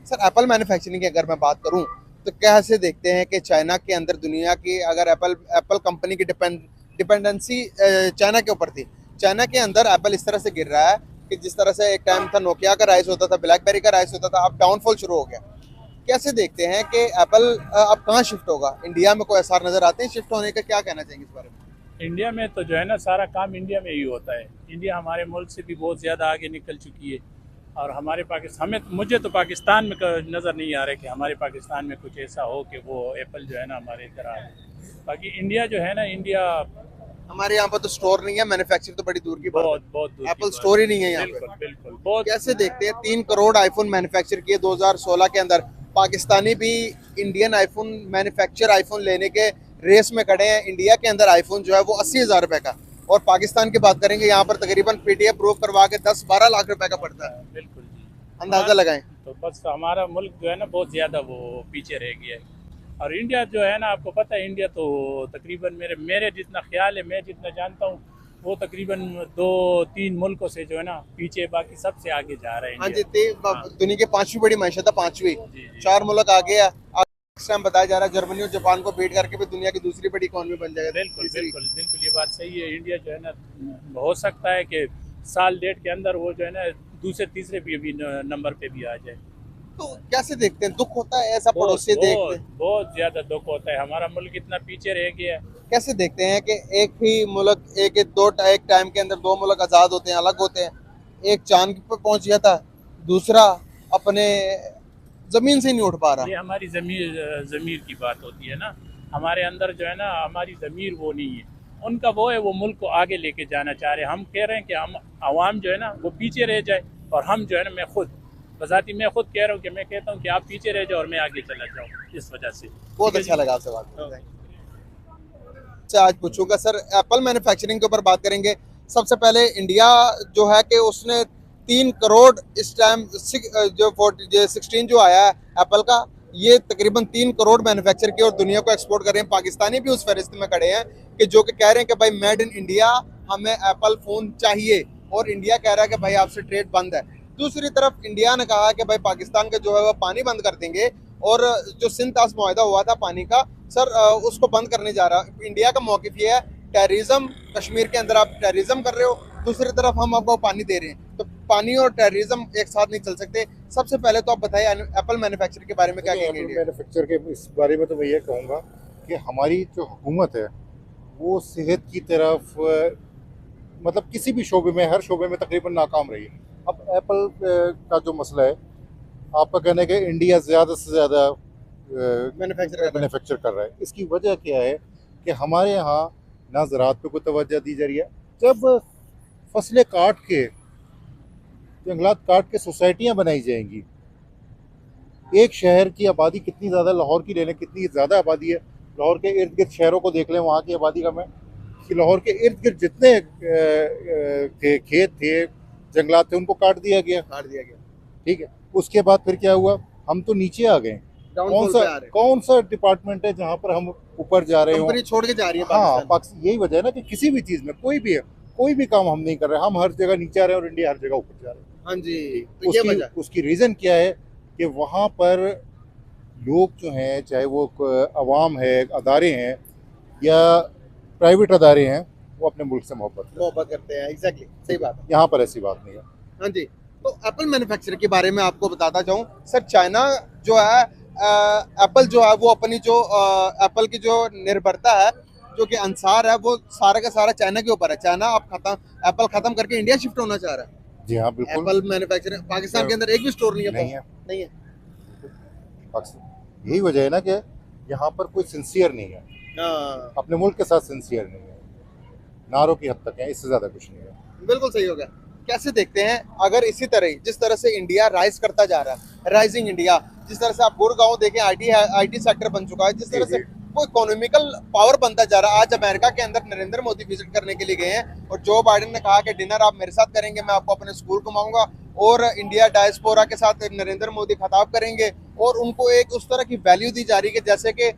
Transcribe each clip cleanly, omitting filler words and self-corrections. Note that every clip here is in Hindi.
सर एप्पल मैन्युफैक्चरिंग की अगर मैं बात करूं तो कैसे देखते हैं कि चाइना के अंदर दुनिया की अगर एप्पल एप्पल कंपनी की डिपेंडेंसी चाइना के ऊपर थी। चाइना के अंदर एप्पल इस तरह से गिर रहा है कि जिस तरह से एक टाइम था नोकिया का राइज होता था, ब्लैकबेरी का राइज होता था, अब डाउनफॉल शुरू हो गया। कैसे देखते हैं कि एप्पल अब कहाँ शिफ्ट होगा? इंडिया में कोई आसार नजर आते हैं शिफ्ट होने का? क्या कहना चाहेंगे इस बारे में? इंडिया में तो जो है ना सारा काम इंडिया में ही होता है। इंडिया हमारे मुल्क से भी बहुत ज़्यादा आगे निकल चुकी है। और हमारे पाकिस्तान हमें मुझे तो पाकिस्तान में नज़र नहीं आ रहा है कि हमारे पाकिस्तान में कुछ ऐसा हो कि वो एप्पल जो है ना हमारे इधर आ। बाकी इंडिया जो है ना, इंडिया हमारे यहाँ पर तो स्टोर नहीं है, मैन्युफैक्चर तो बड़ी दूर की बात बहुत है। बहुत दूर की एप्पल बात स्टोर ही है। नहीं है यहाँ पे। बिल्कुल बिल्कुल बहुत। कैसे देखते हैं 3 करोड़ आईफोन मैन्युफैक्चर किए 2016 के अंदर, पाकिस्तानी भी इंडियन आईफोन मैन्युफैक्चर आईफोन लेने के रेस में खड़े हैं। इंडिया के अंदर आईफोन जो है वो 80,000 रुपए का, और पाकिस्तान की बात करेंगे यहाँ पर तकरीबन पीटीएफ प्रूफ करवा के 10-12 लाख रुपए का पड़ता है। बिल्कुल जी। अंदाजा लगाएं। तो बस हमारा मुल्क जो है ना बहुत ज़्यादा वो पीछे रह गया है। और इंडिया जो है ना, आपको पता है, इंडिया तो तकरीबन मेरे मेरे जितना ख्याल है, मैं जितना जानता हूँ, वो तकरीबन 2-3 मुल्कों से जो है ना पीछे, बाकी सबसे आगे जा रहा है हाँ जी, इंडिया। हाँ दुनिया की 5वीं बड़ी मैशत है, 5वीं। जी जी। 4 मुल्क आगे है। इस टाइम बताया जा रहा है जर्मनी और जापान को बीट करके भी दुनिया की दूसरी बड़ी इकॉनमी बन जाएगा। बिल्कुल बिल्कुल बिल्कुल, ये बात सही है। इंडिया जो है ना, हो सकता है कि साल डेढ़ के अंदर वो जो है ना दूसरे तीसरे भी नंबर पे भी आ जाए। तो कैसे देखते हैं? दुख होता है ऐसा बहुत पड़ोसी देखते? बहुत बहुत ज़्यादा दुख होता है, हमारा मुल्क इतना पीछे रह गया है। कैसे देखते हैं कि एक ही मुल्क एक टाइम के अंदर 2 मुल्क आज़ाद होते हैं, अलग होते हैं। एक चांद पर पहुंच गया था, दूसरा अपने जमीन से ही नहीं उठ पा रहा। ये हमारी ज़मीर की बात होती है ना। हमारे अंदर जो है ना, हमारी ज़मीर वो नहीं है। उनका वो है, वो मुल्क को आगे लेके जाना चाह रहे हैं। हम कह रहे हैं कि हम आवाम जो है ना वो पीछे रह जाए, और हम जो है ना, मैं खुद कह रहा हूँ कि मैं कहता हूँ कि आप पीछे रह जाओ और मैं आगे चला जाऊँ, इस वजह से। बहुत अच्छा लगा आपसे बात करके। से आज पूछूंगा सर, एप्पल मैन्युफैक्चरिंग के ऊपर बात करेंगे। सबसे पहले इंडिया जो है कि उसने 3 करोड़ इस टाइम जो 16 जो आया है एप्पल का, ये तकरीबन 3 करोड़ मैन्युफैक्चर किया और दुनिया को एक्सपोर्ट कर रहे हैं। पाकिस्तानी भी उस फहरिस्त में खड़े हैं कि जो कि कह रहे हैं कि भाई मेड इन इंडिया, हमें एप्पल फोन चाहिए, और इंडिया कह रहा है कि भाई आपसे ट्रेड बंद है। दूसरी तरफ इंडिया ने कहा कि भाई पाकिस्तान के जो है वो पानी बंद कर देंगे, और जो सिंध तास मुआहदा हुआ था पानी का सर, उसको बंद करने जा रहा। इंडिया का मौक़िफ़ ये है, टेररिज्म कश्मीर के अंदर आप टेररिज्म कर रहे हो, दूसरी तरफ हम आपको पानी दे रहे हैं, तो पानी और टेररिज्म एक साथ नहीं चल सकते। सबसे पहले तो आप बताइए एप्पल मैन्युफैक्चर के बारे में क्या कहेंगे? एप्पल मैन्युफैक्चर के इस बारे में तो मैं ये कहूँगा कि हमारी जो हुकूमत है वो सेहत की तरफ मतलब किसी भी शोबे में, हर शोबे में तकरीबन नाकाम रही है। अब एप्पल का जो मसला है, आपका कहना है कि इंडिया ज़्यादा से ज़्यादा मैन्युफैक्चर कर रहा है। इसकी वजह क्या है कि हमारे यहाँ ना ज़राअत पे कोई तवज्जो दी जा रही है। जब फसलें काट के, जंगलात काट के सोसाइटियाँ बनाई जाएंगी, एक शहर की आबादी कितनी ज़्यादा, लाहौर की ले लें, कितनी ज़्यादा आबादी है। लाहौर के इर्द गिर्द शहरों को देख लें, वहाँ की आबादी कम है। कि लाहौर के इर्द गिर्द जितने थे, खेत थे, जंगलात थे, उनको काट दिया गया। ठीक है, उसके बाद फिर क्या हुआ? हम तो नीचे आ गए। कौन सा डिपार्टमेंट है जहाँ पर हम ऊपर जा रहे हो? छोड़ के जा रही है हाँ, पाकिस्तान। यही वजह है ना कि किसी भी चीज़ में कोई भी काम हम नहीं कर रहे। हम हर जगह नीचे आ रहे हैं और इंडिया हर जगह ऊपर जा रहे हैं। हाँ जी, तो ये वजह। उसकी रीज़न क्या है कि वहाँ पर लोग जो हैं, चाहे वो अवाम है, अदारे हैं या प्राइवेट अदारे हैं, वो अपने मुल्क से मोहब्बत करते हैं। एग्जैक्टली, सही बात है। यहाँ पर ऐसी बात नहीं है। हाँ जी, तो एप्पल मैन्युफैक्चर के बारे में आपको बताता जाऊँ सर, चाइना जो है एप्पल जो है वो अपनी जो एप्पल की जो निर्भरता है, जो कि अंसार है, वो सारा का सारा चाइना के ऊपर है। चाइना अब एप्पल खत्म करके इंडिया शिफ्ट होना चाह रहा है। जी हाँ, बिल्कुल। एप्पल मैन्युफैक्चरिंग पाकिस्तान के अंदर एक भी स्टोर नहीं है। नहीं है। यही वजह है ना कि यहाँ पर कोई सिंसियर नहीं है, अपने मुल्क के साथ सिंसियर नहीं है। नारों की हद तक है, इससे ज़्यादा कुछ नहीं है। बिल्कुल सही हो गया। कैसे देखते हैं अगर इसी तरह जिस तरह से इंडिया राइज करता जा रहा है, राइजिंग इंडिया, जिस तरह से आप गुड़गांव देखें, आईटी सेक्टर बन चुका है, जिस तरह से वो इकोनॉमिकल पावर बनता जा रहा है। आज अमेरिका के अंदर नरेंद्र मोदी विजिट करने के लिए गए हैं, और जो बाइडेन ने कहा कि डिनर आप मेरे साथ करेंगे, मैं आपको अपने स्कूल घुमाऊंगा, और इंडिया डायस्पोरा के साथ नरेंद्र मोदी खिताब करेंगे, और उनको एक उस तरह की वैल्यू दी जा रही है कि जैसे कि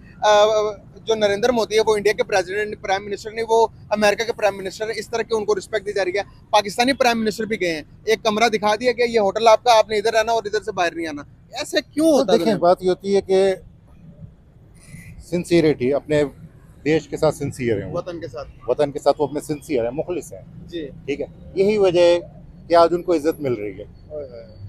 जो नरेंद्र मोदी है वो इंडिया के प्रेसिडेंट, प्राइम मिनिस्टर नहीं, वो अमेरिका के प्राइम मिनिस्टर है। इस तरह के उनको रिस्पेक्ट दी जा रही है। पाकिस्तानी प्राइम मिनिस्टर भी गए हैं, एक कमरा दिखा दिया गया, ये होटल आपका, आपने इधर रहना और इधर से बाहर नहीं आना। ऐसे क्यों तो होता है देखें, दुनिया बात ये होती है कि सिंसियरिटी, अपने देश के साथ सिंसियर में? हैं वो, वतन के साथ। वतन के साथ वो अपने सिंसियर हैं, मुखलिस हैं। जी। ठीक है, यही वजह है कि आज उनको इज्जत मिल रही है। ओए होए।